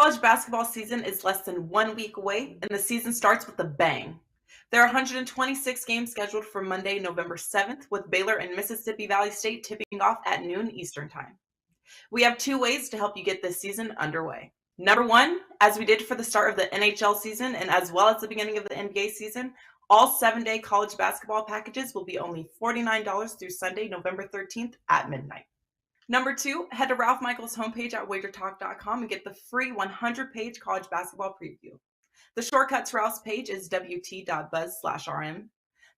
college basketball season is less than 1 week away, and the season starts with a bang. There are 126 games scheduled for Monday, November 7th, with Baylor and Mississippi Valley State tipping off at noon Eastern Time. We have 2 ways to help you get this season underway. Number one, as we did for the start of the NHL season and as well as the beginning of the NBA season, all 7-day college basketball packages will be only $49 through Sunday, November 13th at midnight. Number two, head to Ralph Michaels' homepage at wagertalk.com and get the free 100-page college basketball preview. The shortcut to Ralph's page is wt.buzz/rm.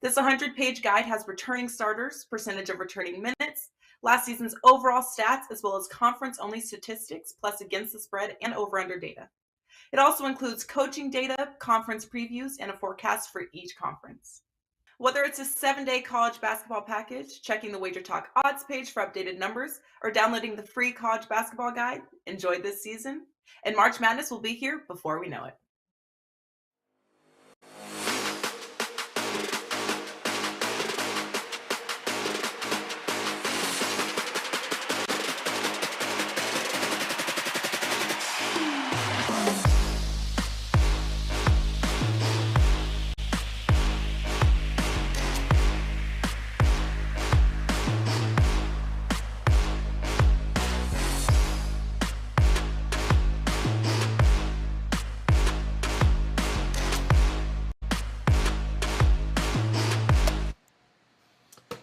This 100-page guide has returning starters, percentage of returning minutes, last season's overall stats, as well as conference-only statistics, plus against the spread and over-under data. It also includes coaching data, conference previews, and a forecast for each conference. Whether it's a 7-day college basketball package, checking the Wager Talk odds page for updated numbers, or downloading the free college basketball guide, enjoy this season. And March Madness will be here before we know it.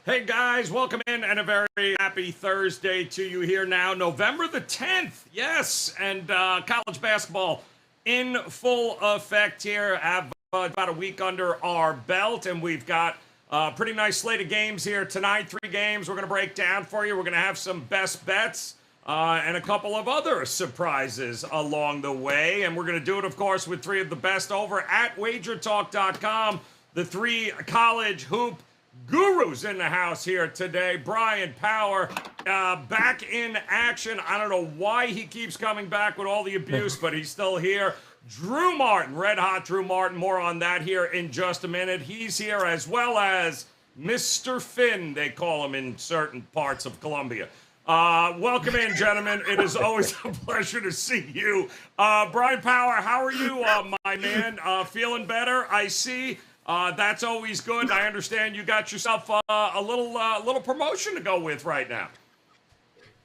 Hey guys, welcome in and a very happy Thursday to you here now, November the 10th. Yes, and college basketball in full effect here. Have about a week under our belt, and we've got a pretty nice slate of games here tonight. 3 games we're going to break down for you. We're going to have some best bets and a couple of other surprises along the way. And we're going to do it, of course, with 3 of the best over at wagertalk.com. The 3 college hoop gurus in the house here today. Brian Power back in action. I don't know why he keeps coming back with all the abuse, but he's still here. Drew Martin, red hot Drew Martin. More on that here in just a minute. He's here, as well as Mr. Finn, they call him in certain parts of Columbia. Welcome in, gentlemen. It is always a pleasure to see you. Brian Power, how are you, my man? Feeling better, I see. That's always good. I understand you got yourself a little promotion to go with right now.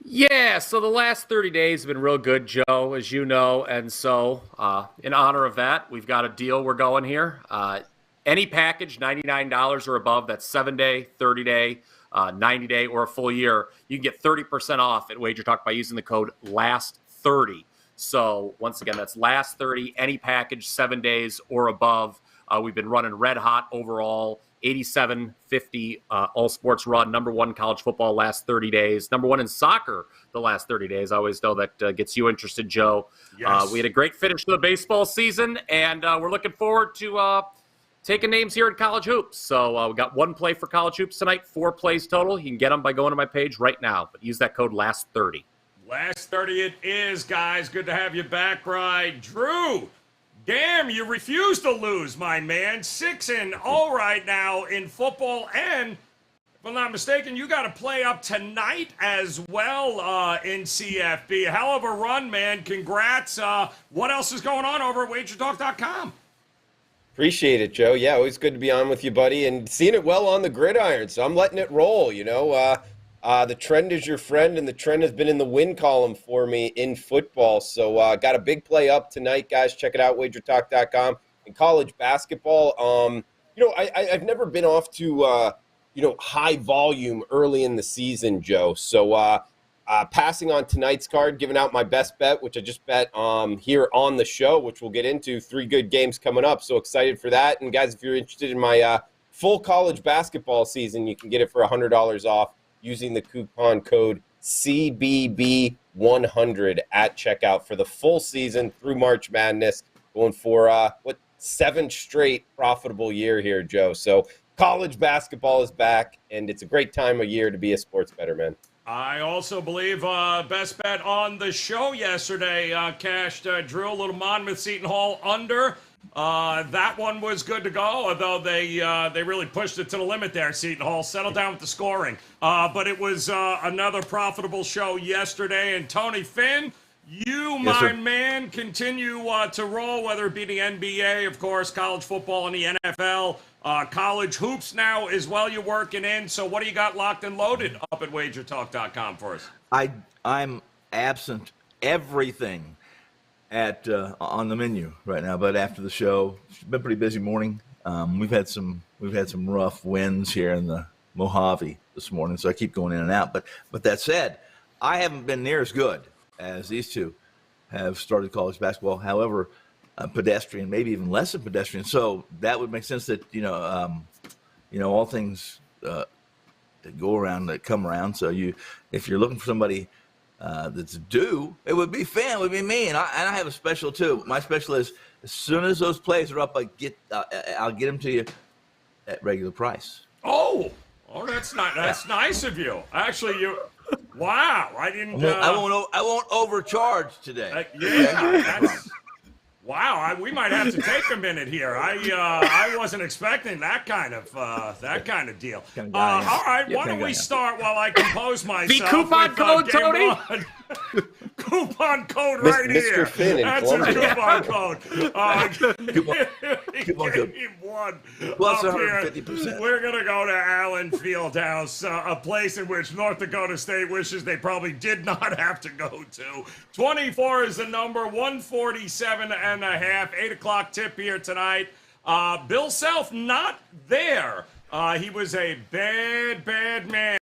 Yeah, so the last 30 days have been real good, Joe, as you know. And so in honor of that, we've got a deal we're going here. Any package, $99 or above, that's 7-day, 30-day, 90-day, or a full year, you can get 30% off at Wager Talk by using the code LAST30. So once again, that's LAST30, any package, 7 days or above. We've been running red hot overall, 87-50 all sports run, number 1 college football last 30 days, number 1 in soccer the last 30 days. I always know that gets you interested, Joe. Yes. We had a great finish to the baseball season, and we're looking forward to taking names here in college hoops. So we got 1 play for college hoops tonight, 4 plays total. You can get them by going to my page right now, but use that code LAST30. Last 30 it is, guys. Good to have you back, right? Drew, damn, you refuse to lose, my man. 6-0 right now in football, and if I'm not mistaken, you got to play up tonight as well in CFB. Hell of a run, man. Congrats. What else is going on over at wagertalk.com? Appreciate it, Joe. Yeah, always good to be on with you, buddy, and seeing it well on the gridiron, so I'm letting it roll, you know. The trend is your friend, and the trend has been in the win column for me in football. So got a big play up tonight, guys. Check it out, wagertalk.com. In college basketball, I've never been off to, high volume early in the season, Joe. So passing on tonight's card, giving out my best bet, which I just bet here on the show, which we'll get into. 3 good games coming up, so excited for that. And, guys, if you're interested in my full college basketball season, you can get it for $100 off using the coupon code CBB100 at checkout for the full season through March Madness, going for 7 straight profitable year here, Joe. So college basketball is back, and it's a great time of year to be a sports bettor, man. I also believe best bet on the show yesterday cashed Drew, a little Monmouth Seton Hall under. That one was good to go, although they really pushed it to the limit there. Seton Hall settled down with the scoring. But it was another profitable show yesterday. And Tony Finn, You, Yes, my sir. man, continue to roll, whether it be the NBA, of course, college football, and the NFL, college hoops now as well you're working in. So what do you got locked and loaded up at wagertalk.com for us? I'm absent everything at on the menu right now, but after the show, it's been a pretty busy morning. We've had some rough winds here in the Mojave this morning, so I keep going in and out. But that said, I haven't been near as good as these two have started college basketball. However, pedestrian, maybe even less than pedestrian. So that would make sense that all things that go around that come around. So if you're looking for somebody that's due, it would be Finn, it would be me, and I have a special too. My special is as soon as those plays are up, I'll get them to you at regular price. Oh, that's not nice of you. Actually, wow, I didn't. I won't overcharge today. That's. Wow, we might have to take a minute here. I wasn't expecting that kind of deal. All right, why don't we start while I compose myself? The coupon with, code, game Tony? one. Coupon code right Mr. here. Finn in That's a Columbia. coupon code. Coupon code. Game one. Plus up here. 150%. We're going to go to Allen Fieldhouse, a place in which North Dakota State wishes they probably did not have to go to. 24 is the number, 147 and a half. 8 o'clock tip here tonight. Bill Self not there. He was a bad man.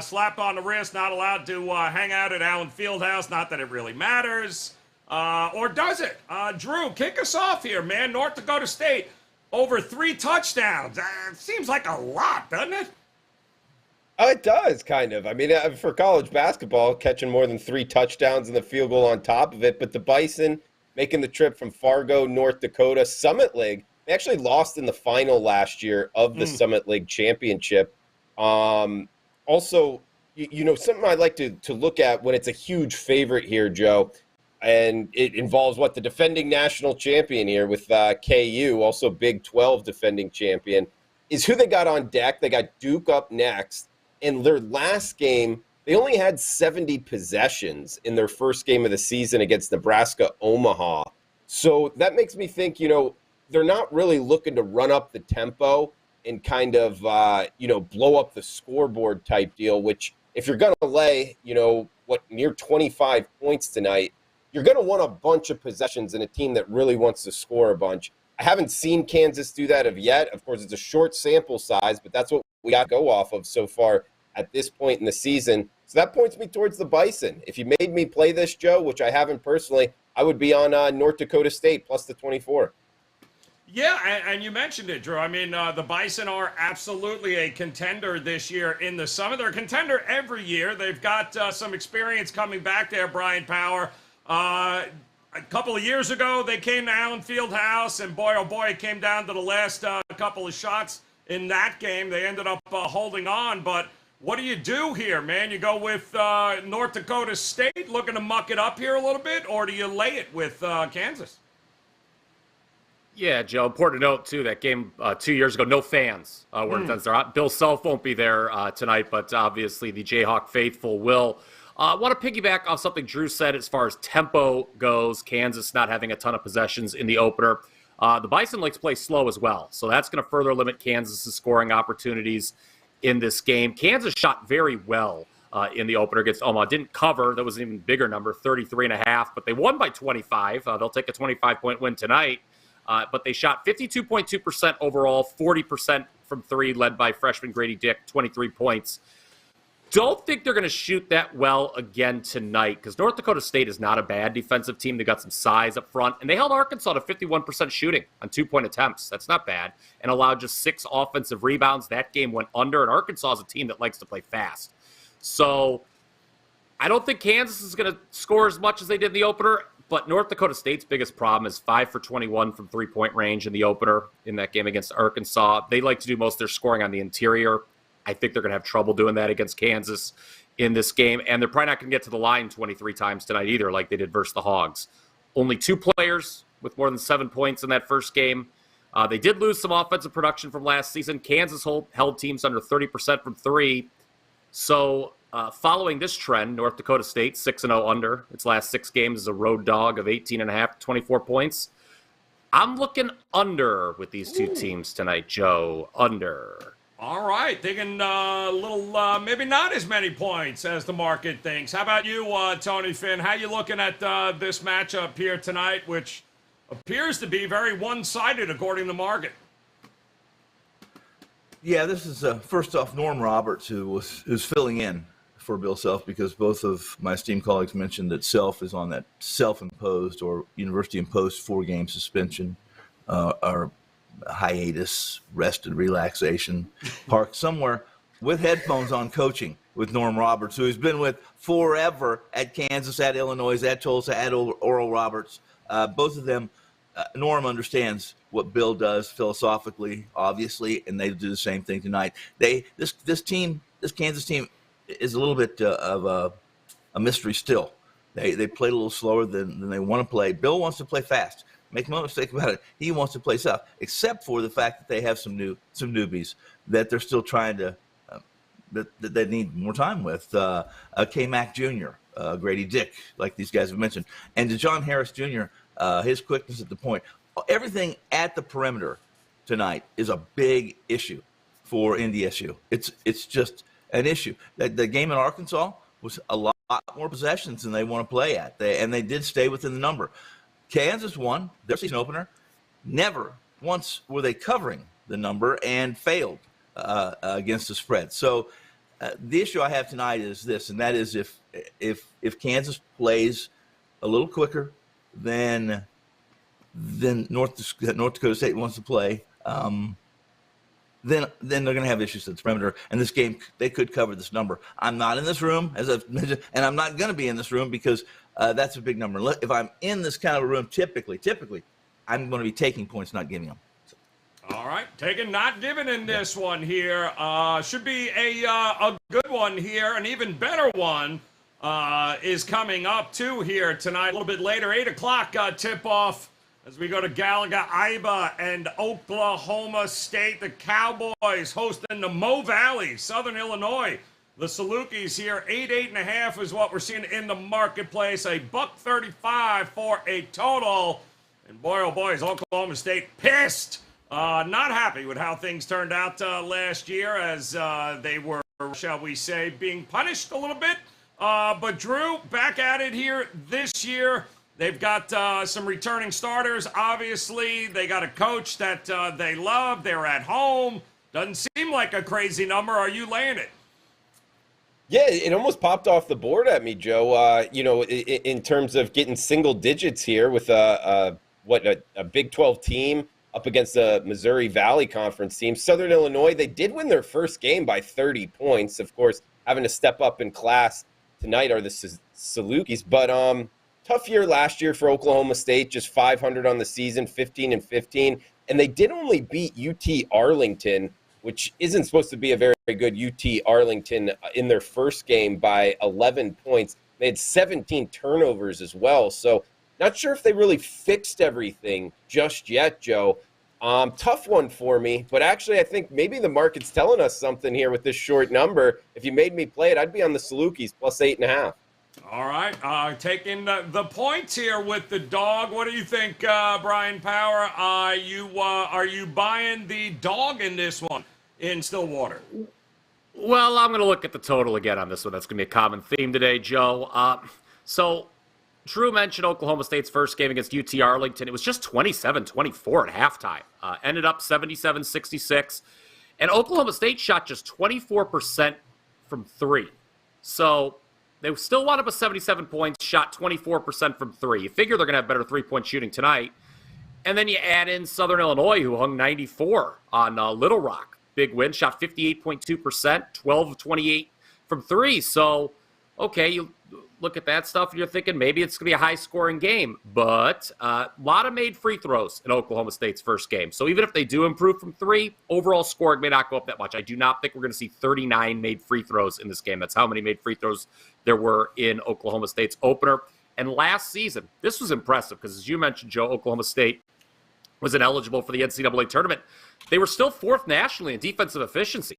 Slapped on the wrist, not allowed to hang out at Allen Fieldhouse. Not that it really matters. Or does it? Drew, kick us off here, man. North Dakota State, over 3 touchdowns. Seems like a lot, doesn't it? Oh, it does, kind of. I mean, for college basketball, catching more than 3 touchdowns and the field goal on top of it. But the Bison making the trip from Fargo, North Dakota, Summit League. They actually lost in the final last year of the Summit League Championship. Also, something I like to look at when it's a huge favorite here, Joe, and it involves the defending national champion here with KU, also Big 12 defending champion, is who they got on deck. They got Duke up next. In their last game, they only had 70 possessions in their first game of the season against Nebraska Omaha. So that makes me think, they're not really looking to run up the tempo and kind of, blow up the scoreboard type deal, which if you're going to lay, near 25 points tonight, you're going to want a bunch of possessions in a team that really wants to score a bunch. I haven't seen Kansas do that of yet. Of course, it's a short sample size, but that's what we got to go off of so far at this point in the season. So that points me towards the Bison. If you made me play this, Joe, which I haven't personally, I would be on North Dakota State plus the 24. Yeah, and you mentioned it, Drew. I mean, the Bison are absolutely a contender this year in the Summit. They're a contender every year. They've got some experience coming back there, Brian Power. A couple of years ago, they came to Allen Fieldhouse, and boy, oh boy, it came down to the last couple of shots in that game. They ended up holding on, but what do you do here, man? You go with North Dakota State, looking to muck it up here a little bit, or do you lay it with Kansas? Yeah, Joe, important to note, too, that game 2 years ago, no fans were in attendance there. Bill Self won't be there tonight, but obviously the Jayhawk faithful will. I want to piggyback off something Drew said as far as tempo goes, Kansas not having a ton of possessions in the opener. The Bison likes to play slow as well, so that's going to further limit Kansas' scoring opportunities in this game. Kansas shot very well in the opener against Omaha. Didn't cover. That was an even bigger number, 33.5, but they won by 25. They'll take a 25-point win tonight. But they shot 52.2% overall, 40% from 3, led by freshman Grady Dick, 23 points. Don't think they're going to shoot that well again tonight because North Dakota State is not a bad defensive team. They got some size up front, and they held Arkansas to 51% shooting on 2-point attempts. That's not bad, and allowed just 6 offensive rebounds. That game went under, and Arkansas is a team that likes to play fast. So I don't think Kansas is going to score as much as they did in the opener. But North Dakota State's biggest problem is 5 for 21 from 3-point range in the opener in that game against Arkansas. They like to do most of their scoring on the interior. I think they're going to have trouble doing that against Kansas in this game. And they're probably not going to get to the line 23 times tonight either, like they did versus the Hogs. Only 2 players with more than 7 points in that first game. They did lose some offensive production from last season. Kansas held teams under 30% from 3. So Following this trend, North Dakota State 6-0 under its last 6 games is a road dog of 18.5 to 24 points. I'm looking under with these two teams tonight, Joe. Under. All right, thinking a little, maybe not as many points as the market thinks. How about you, Tony Finn? How you looking at this matchup here tonight, which appears to be very one-sided according to the market? Yeah, this is first off Norm Roberts, who's filling in for Bill Self, because both of my esteemed colleagues mentioned that Self is on that self-imposed or university-imposed 4-game suspension or hiatus, rest and relaxation, parked somewhere with headphones on, coaching with Norm Roberts, who has been with forever at Kansas, at Illinois, at Tulsa, at Oral Roberts. Both of them, Norm understands what Bill does philosophically, obviously, and they do the same thing tonight. This Kansas team is a little bit of a mystery still. They played a little slower than they want to play. Bill wants to play fast. Make no mistake about it. He wants to play tough, except for the fact that they have some newbies that they're still trying to that they need more time with. K-Mac Jr., Grady Dick, like these guys have mentioned, and DeJohn Harris Jr., his quickness at the point. Everything at the perimeter tonight is a big issue for NDSU. It's just an issue. The game in Arkansas was a lot more possessions than they want to play at, and they did stay within the number. Kansas won their season opener. Never once were they covering the number and failed against the spread. So the issue I have tonight is this, and that is if Kansas plays a little quicker than North Dakota State wants to play, then they're going to have issues at the perimeter. And this game, they could cover this number. I'm not in this room, as I've mentioned, and I'm not going to be in this room because that's a big number. If I'm in this kind of a room, typically, I'm going to be taking points, not giving them. All right, taking, not giving in this one here. Should be a good one here. An even better one is coming up, too, here tonight. A little bit later, 8 o'clock tip-off as we go to Gallagher-Iba and Oklahoma State. The Cowboys hosting the Mo Valley, Southern Illinois. The Salukis here, 8.5 is what we're seeing in the marketplace. $1.35 for a total. And boy, oh boy, is Oklahoma State pissed. Not happy with how things turned out last year as they were, shall we say, being punished a little bit. But Drew, back at it here this year. They've got some returning starters, obviously. They got a coach that they love. They're at home. Doesn't seem like a crazy number. Are you laying it? Yeah, it almost popped off the board at me, Joe. In terms of getting single digits here with a Big 12 team up against a Missouri Valley Conference team. Southern Illinois, they did win their first game by 30 points. Of course, having to step up in class tonight are the Salukis. But tough year last year for Oklahoma State, just 500 on the season, 15-15. And they did only beat UT Arlington, which isn't supposed to be a very, very good UT Arlington, in their first game by 11 points. They had 17 turnovers as well. So not sure if they really fixed everything just yet, Joe. Tough one for me, but actually I think maybe the market's telling us something here with this short number. If you made me play it, I'd be on the Salukis plus 8.5. All right, taking the points here with the dog. What do you think, Brian Power? Are you buying the dog in this one in Stillwater? Well, I'm going to look at the total again on this one. That's going to be a common theme today, Joe. So Drew mentioned Oklahoma State's first game against UT Arlington. It was just 27-24 at halftime. Ended up 77-66. And Oklahoma State shot just 24% from three. So they still wound up with 77 points, shot 24% from three. You figure they're going to have better three-point shooting tonight. And then you add in Southern Illinois, who hung 94 on Little Rock. Big win, shot 58.2%, 12 of 28 from three. So, okay, you look at that stuff and you're thinking maybe it's going to be a high-scoring game. But a lot of made free throws in Oklahoma State's first game. So even if they do improve from three, overall scoring may not go up that much. I do not think we're going to see 39 made free throws in this game. That's how many made free throws there were in Oklahoma State's opener. And last season, this was impressive because, as you mentioned, Joe, Oklahoma State was ineligible for the NCAA tournament. They were still fourth nationally in defensive efficiency.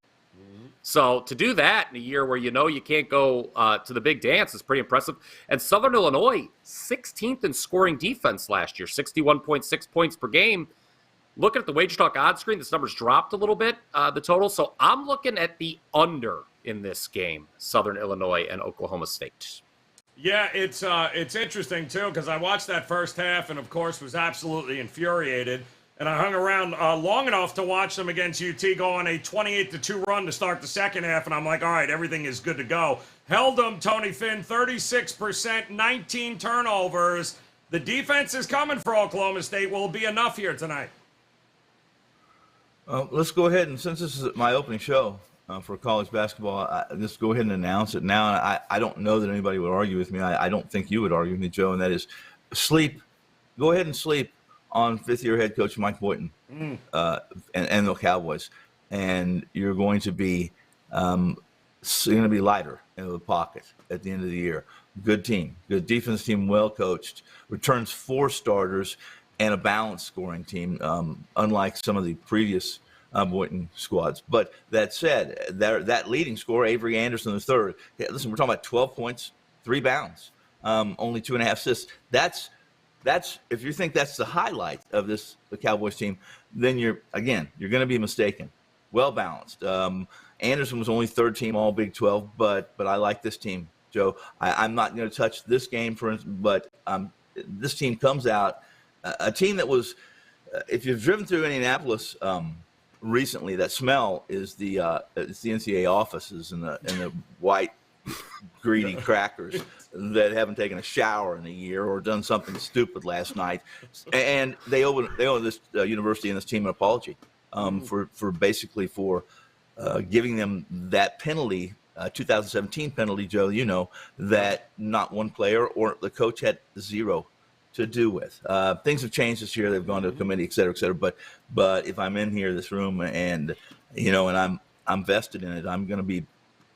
So to do that in a year where you can't go to the big dance is pretty impressive. And Southern Illinois, 16th in scoring defense last year, 61.6 points per game. Looking at the Wager Talk odds screen, this number's dropped a little bit, the total. So I'm looking at the under in this game, Southern Illinois and Oklahoma State. Yeah, it's interesting, too, because I watched that first half and, of course, was absolutely infuriated. And I hung around long enough to watch them against UT go on a 28-2 run to start the second half, and I'm like, all right, everything is good to go. Held them, Tony Finn, 36%, 19 turnovers. The defense is coming for Oklahoma State. Will it be enough here tonight? Let's go ahead, and since this is my opening show for college basketball, just go ahead and announce it now. I don't know that anybody would argue with me. I don't think you would argue with me, Joe, and that is sleep. Go ahead and sleep on fifth-year head coach Mike Boynton and the Cowboys, and you're going to be lighter in the pocket at the end of the year. Good team, good defense team, well coached, returns 4 starters and a balanced scoring team, unlike some of the previous Boynton squads. But that said, that leading scorer, Avery Anderson III, listen, we're talking about 12 points, 3 bounds, only 2.5 assists. That's if you think that's the highlight of the Cowboys team, then you're going to be mistaken. Well balanced. Anderson was only 3rd team All Big 12, but I like this team, Joe. I'm not going to touch this game, for instance, but this team comes out a team that was. If you've driven through Indianapolis recently, that smell is it's the NCAA offices and the white greedy crackers that haven't taken a shower in a year or done something stupid last night, and they owe this university and this team an apology for giving them that penalty, 2017 penalty, Joe. That not one player or the coach had 0 to do with. Things have changed this year. They've gone to a committee, et cetera, et cetera. But if I'm in here, this room, and and I'm vested in it, I'm going to be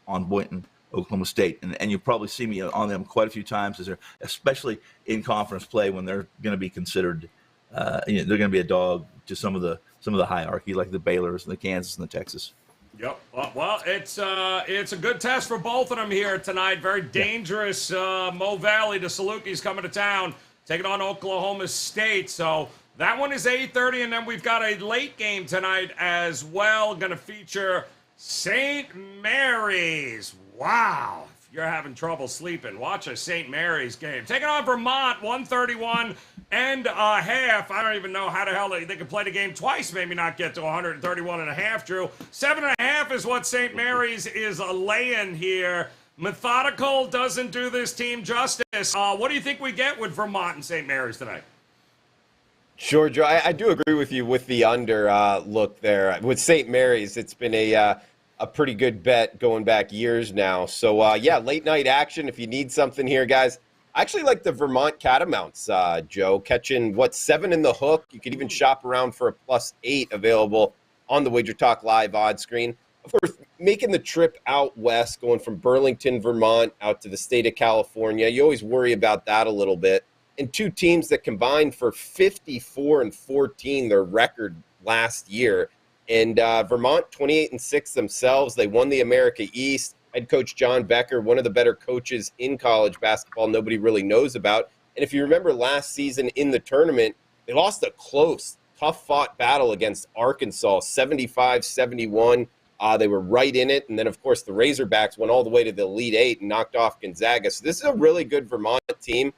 on Boynton, Oklahoma State, and you'll probably see me on them quite a few times, especially in conference play when they're going to be considered. They're going to be a dog to some of the hierarchy, like the Baylors and the Kansas and the Texas. Yep. Well, it's a good test for both of them here tonight. Very dangerous. Mo Valley, the Salukis coming to town, taking on Oklahoma State. So that one is 8:30, and then we've got a late game tonight as well. Going to feature St. Mary's. Wow. If you're having trouble sleeping, watch a St. Mary's game. Taking on Vermont, 131 and a half. I don't even know how the hell they can play the game twice, maybe not get to 131 and a half, Drew. 7.5 is what St. Mary's is laying here. Methodical doesn't do this team justice. What do you think we get with Vermont and St. Mary's tonight? Sure, Joe. I do agree with you with the under look there. With St. Mary's, it's been a pretty good bet going back years now. So, late night action if you need something here, guys. I actually like the Vermont Catamounts, Joe, catching, 7 in the hook. You could even shop around for a +8 available on the Wager Talk Live odds screen. Of course, making the trip out west, going from Burlington, Vermont, out to the state of California, you always worry about that a little bit. And 2 teams that combined for 54-14, their record last year. And Vermont, 28-6 themselves. They won the America East. Head coach John Becker, one of the better coaches in college basketball nobody really knows about. And if you remember last season in the tournament, they lost a close, tough-fought battle against Arkansas, 75-71. They were right in it. And then, of course, the Razorbacks went all the way to the Elite Eight and knocked off Gonzaga. So this is a really good Vermont team.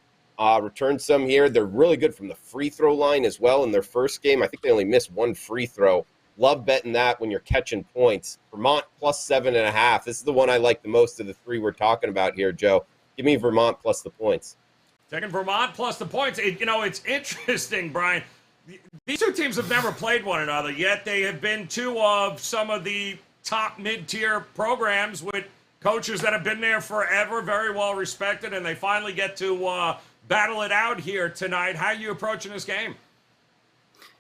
Returned some here. They're really good from the free throw line as well in their first game. I think they only missed 1 free throw. Love betting that when you're catching points. Vermont +7.5. This is the one I like the most of the 3 we're talking about here, Joe. Give me Vermont plus the points. Taking Vermont plus the points. It's interesting, Brian. These 2 teams have never played one another, yet they have been 2 of some of the top mid-tier programs with coaches that have been there forever, very well respected, and they finally get to battle it out here tonight. How are you approaching this game?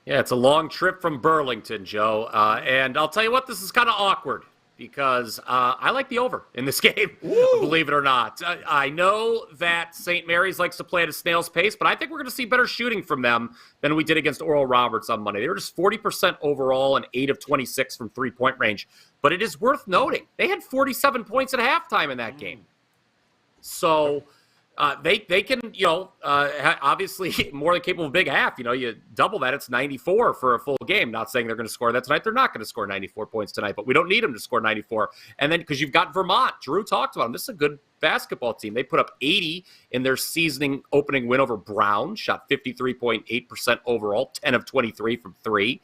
Yeah, it's a long trip from Burlington, Joe. And I'll tell you what, this is kind of awkward because I like the over in this game, believe it or not. I know that St. Mary's likes to play at a snail's pace, but I think we're going to see better shooting from them than we did against Oral Roberts on Monday. They were just 40% overall and 8 of 26 from three-point range. But it is worth noting, they had 47 points at halftime in that game. So they can, obviously more than capable of a big half. You double that, it's 94 for a full game. Not saying they're going to score that tonight. They're not going to score 94 points tonight, but we don't need them to score 94. And then because you've got Vermont, Drew talked about them. This is a good basketball team. They put up 80 in their seasoning opening win over Brown, shot 53.8% overall, 10 of 23 from three.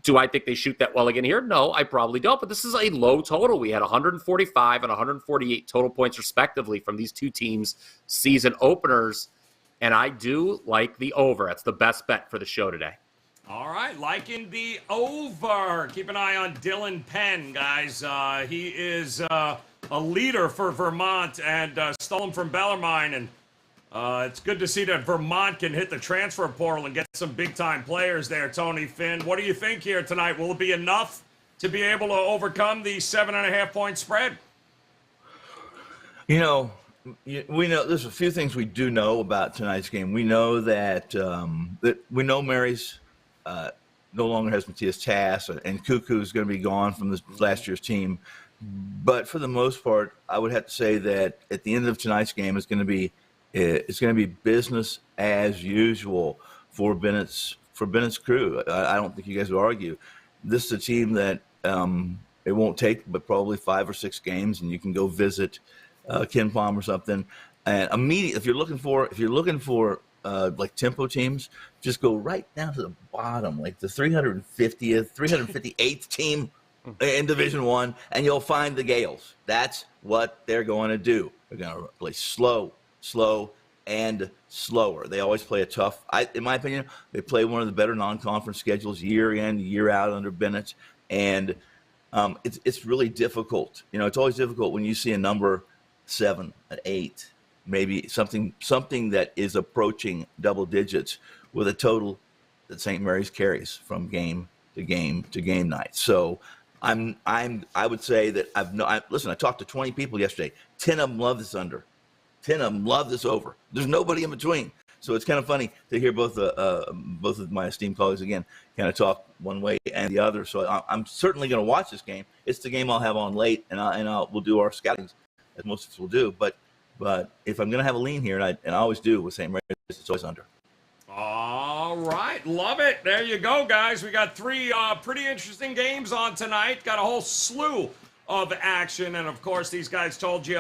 Do I think they shoot that well again here? No, I probably don't. But this is a low total. We had 145 and 148 total points respectively from these two teams' season openers. And I do like the over. That's the best bet for the show today. All right, liking the over. Keep an eye on Dylan Penn, guys. He is a leader for Vermont and stole him from Bellarmine. And it's good to see that Vermont can hit the transfer portal and get some big-time players there, Tony Finn. What do you think here tonight? Will it be enough to be able to overcome the 7.5-point spread? We know there's a few things we do know about tonight's game. We know that Mary's no longer has Matthias Tass, and Cuckoo is going to be gone from this last year's team. But for the most part, I would have to say that at the end of tonight's game, it's going to be business as usual for Bennett's crew. I don't think you guys would argue. This is a team that it won't take but probably 5 or 6 games, and you can go visit Ken Palm or something. And immediately, if you're looking for like tempo teams, just go right down to the bottom, like the 350th, 358th team in Division I, and you'll find the Gales. That's what they're going to do. They're going to play slow, and slower. They always play in my opinion, they play one of the better non-conference schedules year in, year out under Bennett. And it's really difficult. It's always difficult when you see a number 7, an 8, maybe something that is approaching double digits with a total that St. Mary's carries from game to game to game night. So I would say that listen, I talked to 20 people yesterday. 10 of them love this under. 10 of them love this over. There's nobody in between. So it's kind of funny to hear both of my esteemed colleagues again kind of talk one way and the other. So I'm certainly going to watch this game. It's the game I'll have on late, and we'll do our scouting as most of us will do. But if I'm going to have a lean here, and I always do with St. Mary's, it's always under. All right, love it. There you go, guys. We got 3 pretty interesting games on tonight. Got a whole slew of action, and of course these guys told you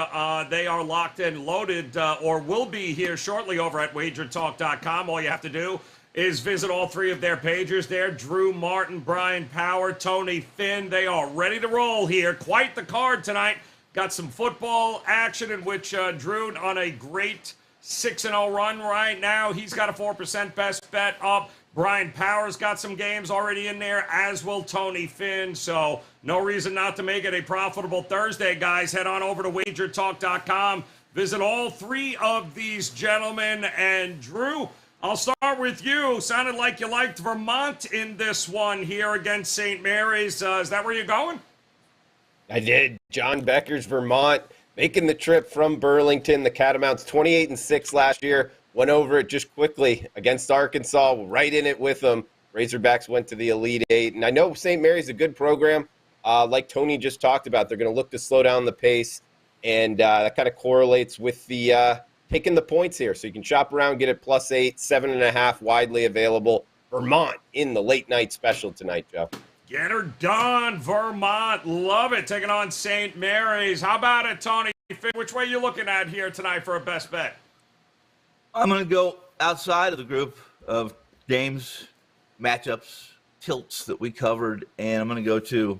they are locked and loaded or will be here shortly over at wagertalk.com. All you have to do is visit all 3 of their pages there. Drew Martin, Brian Power, Tony Finn, they are ready to roll here. Quite the card tonight. Got some football action in which Drew on a great 6-0 run right now. He's got a 4% best bet up. Brian Powers got some games already in there, as will Tony Finn. So no reason not to make it a profitable Thursday, guys. Head on over to wagertalk.com. Visit all 3 of these gentlemen. And Drew, I'll start with you. Sounded like you liked Vermont in this one here against St. Mary's. Is that where you're going? I did. John Becker's Vermont making the trip from Burlington. The Catamounts 28-6 last year. Went over it just quickly against Arkansas, right in it with them. Razorbacks went to the Elite Eight. And I know St. Mary's a good program. Like Tony just talked about, they're going to look to slow down the pace. And that kind of correlates with the taking the points here. So you can shop around, get it +8, 7.5 widely available. Vermont in the late night special tonight, Joe. Get her done, Vermont. Love it. Taking on St. Mary's. How about it, Tony? Which way are you looking at here tonight for a best bet? I'm going to go outside of the group of games, matchups, tilts that we covered, and I'm going to go to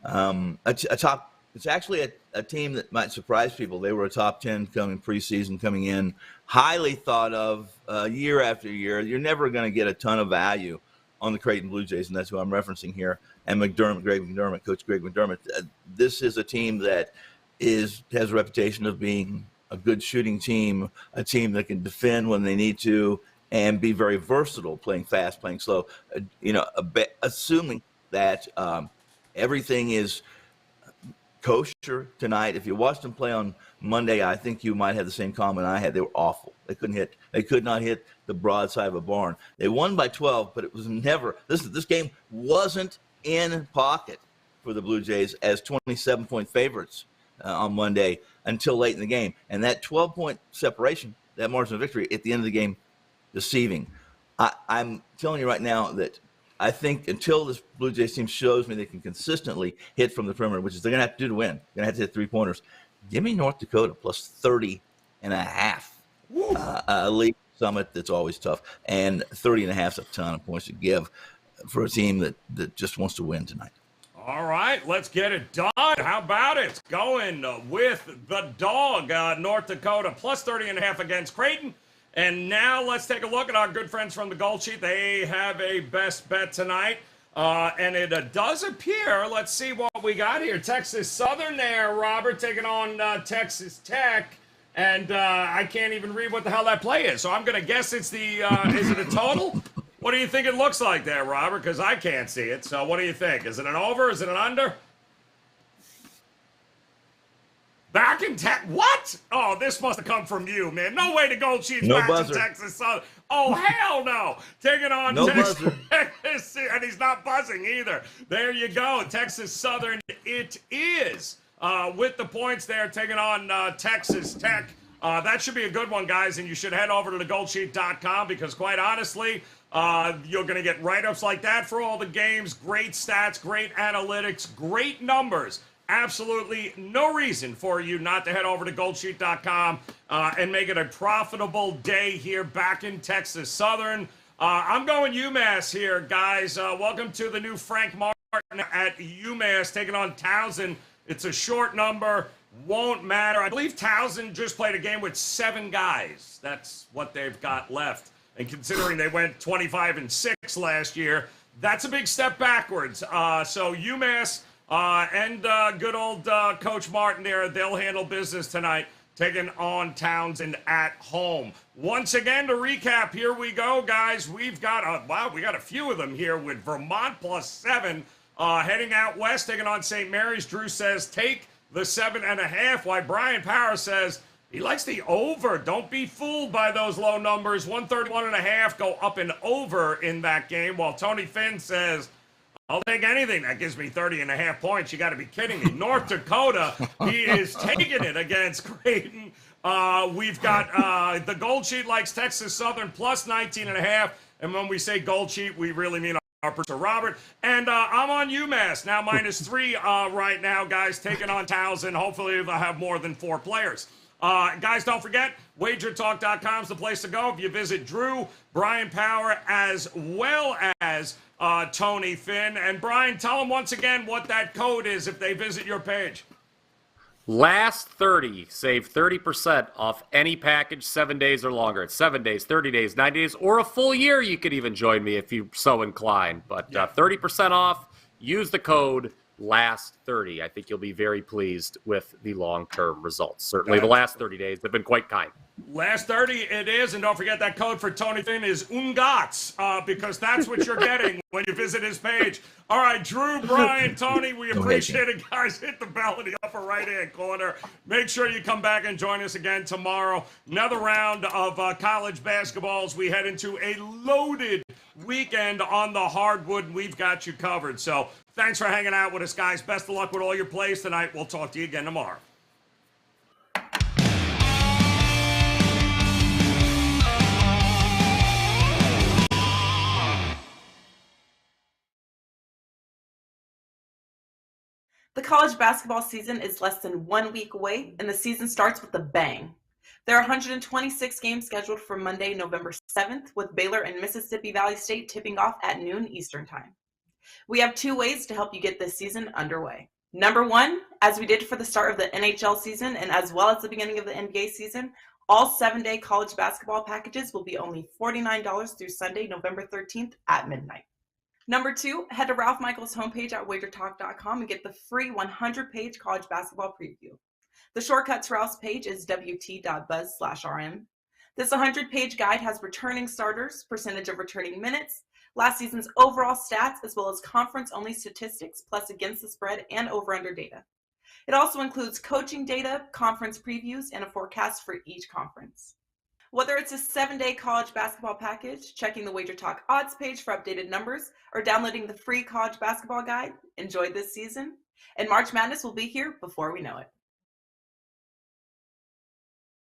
a top. It's actually a team that might surprise people. They were a top 10 preseason coming in, highly thought of year after year. You're never going to get a ton of value on the Creighton Blue Jays, and that's who I'm referencing here. And Coach Greg McDermott. This is a team that has a reputation of being a good shooting team, a team that can defend when they need to, and be very versatile, playing fast, playing slow. Assuming that everything is kosher tonight. If you watched them play on Monday, I think you might have the same comment I had. They were awful. They could not hit the broadside of a barn. They won by 12, but it was never. This game wasn't in pocket for the Blue Jays as 27-point favorites on Monday until late in the game. And that 12-point separation, that margin of victory at the end of the game, deceiving. I'm telling you right now that I think until this Blue Jays team shows me they can consistently hit from the perimeter, which is they're going to have to do to win, they're going to have to hit three-pointers. Give me North Dakota plus 30.5. League Summit, that's always tough. And 30.5 is a ton of points to give for a team that just wants to win tonight. All right, let's get it done. How about it? Going with the dog, North Dakota, plus 30.5 against Creighton. And now let's take a look at our good friends from the Gold Sheet. They have a best bet tonight. And it does appear, let's see what we got here. Texas Southern there, Robert, taking on Texas Tech. And I can't even read what the hell that play is. So I'm going to guess it's the, is it a total? What do you think it looks like there, Robert? Because I can't see it. So what do you think? Is it an over? Is it an under? Back in Tech. What? Oh, this must have come from you, man. No way to Gold Sheets No back buzzer. to Texas Southern. Oh, hell no. Taking on No Texas. buzzer. And he's not buzzing either. There you go. Texas Southern it is. With the points there, taking on Texas Tech. That should be a good one, guys, and you should head over to thegoldsheet.com because, quite honestly, you're going to get write-ups like that for all the games. Great stats, great analytics, great numbers. Absolutely no reason for you not to head over to goldsheet.com and make it a profitable day here back in Texas Southern. I'm going UMass here, guys. Welcome to the new Frank Martin at UMass, taking on Towson. It's a short number. Won't matter. I believe Towson just played a game with 7 guys. That's what they've got left. And considering they went 25-6 last year, that's a big step backwards. So UMass and good old Coach Martin there, they'll handle business tonight, taking on Townsend at home. Once again, to recap, here we go, guys. We've got we got a few of them here with Vermont plus 7 heading out west, taking on St. Mary's. Drew says take the 7.5, while Brian Power says he likes the over. Don't be fooled by those low numbers. 131.5 go up and over in that game, while Tony Finn says, I'll take anything that gives me 30.5 points. You got to be kidding me. North Dakota, he is taking it against Creighton. We've got the Gold Sheet likes Texas Southern plus 19.5. And when we say Gold Sheet, we really mean our producer Robert. And I'm on UMass now, -3 right now, guys, taking on Towson. Hopefully they'll have more than 4 players. Guys, don't forget, wagertalk.com is the place to go. If you visit Drew, Brian Power, as well as Tony Finn. And Brian, tell them once again what that code is if they visit your page. Last 30, save 30% off any package 7 days or longer. It's 7 days, 30 days, 90 days, or a full year. You could even join me if you're so inclined. But 30% off, use the code LAST30. I think you'll be very pleased with the long-term results. Certainly the last 30 days have been quite kind. Last 30 it is, and don't forget that code for Tony Finn is UNGATS, because that's what you're getting when you visit his page. All right, Drew, Brian, Tony, we appreciate it, guys. Hit the bell in the upper right-hand corner. Make sure you come back and join us again tomorrow. Another round of college basketball as we head into a loaded weekend on the hardwood. We've got you covered. So thanks for hanging out with us, guys. Best of luck with all your plays tonight. We'll talk to you again tomorrow. The college basketball season is less than 1 week away, and the season starts with a bang. There are 126 games scheduled for Monday, November 7th, with Baylor and Mississippi Valley State tipping off at noon Eastern Time. We have 2 ways to help you get this season underway. Number 1, as we did for the start of the NHL season and as well as the beginning of the NBA season, all 7-day college basketball packages will be only $49 through Sunday, November 13th at midnight. Number 2, head to Ralph Michaels' homepage at wagertalk.com and get the free 100-page college basketball preview. The shortcut to Ralph's page is wt.buzz/rm. This 100-page guide has returning starters, percentage of returning minutes, last season's overall stats, as well as conference-only statistics, plus against the spread and over-under data. It also includes coaching data, conference previews, and a forecast for each conference. Whether it's a 7-day college basketball package, checking the Wager Talk odds page for updated numbers, or downloading the free college basketball guide, enjoy this season. And March Madness will be here before we know it.